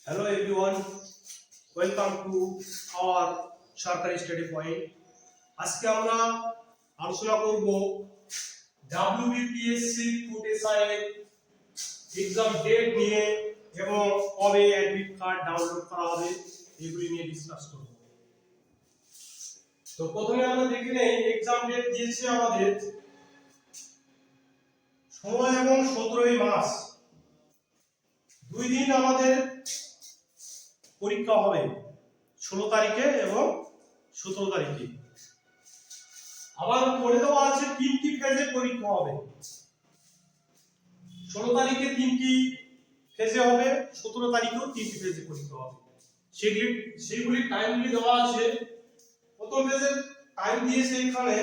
Hello everyone, welcome to our Sarkari study point. আজকে আমরা আলোচনা করব WBPSC food SI exam date নিয়ে এবং কবে অ্যাডমিট কার্ড ডাউনলোড করা হবে এগুলি নিয়ে ডিসকাস করব। তো প্রথমে আমরা দেখে নেই এক্সাম ডেট দিয়েছে আমাদের 16 এবং 17 মার্চ, দুই দিন আমাদের পরীক্ষা হবে 16 তারিখে এবং 17 তারিখে। আবার পড়ে দেওয়া আছে তিনটি ফেজে পরীক্ষা হবে। 16 তারিখে তিনটি ফেজে হবে, 17 তারিখেও তিনটি ফেজে পরীক্ষা হবে। সেগুলি টাইমগুলি দেওয়া আছে। প্রথম ফেজের টাইম দিয়েছে এখানে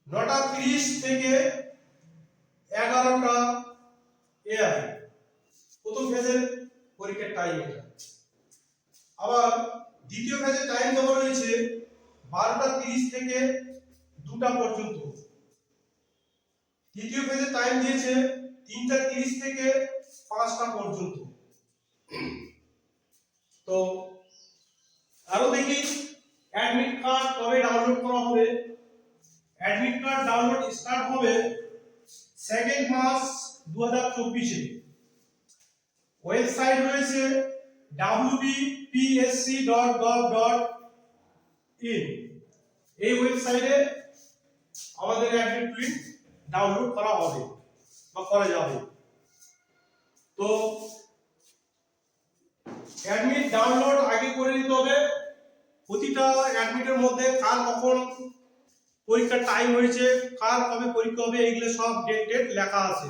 9:30 থেকে 11টা AM। প্রথম ফেজের পরীক্ষার টাইম এটা। আবার দ্বিতীয় ফেজের টাইম দেওয়া রয়েছে 12:30 থেকে 2টা পর্যন্ত। তৃতীয় ফেজের টাইম দিয়েছে 3:30 থেকে 5টা পর্যন্ত। তো আরো দেখি অ্যাডমিট কার্ড কবে ডাউনলোড করা হবে। অ্যাডমিট কার্ড ডাউনলোড স্টার্ট হবে 2 মার্চ 2024 এ। ওয়েবসাইট রয়েছে wbpsc.gov.in। এই ওয়েবসাইটে আমাদের অ্যাডমিট প্রিন্ট ডাউনলোড করা হবে বা করা যাবে। তো অ্যাডমিট ডাউনলোড আগে করে নিতে হবে। প্রতিটা অ্যাডমিটের মধ্যে কার কখন পরীক্ষার টাইম হয়েছে, কার কবে পরীক্ষা হবে, এইগুলো সব ডেট লেখা আছে।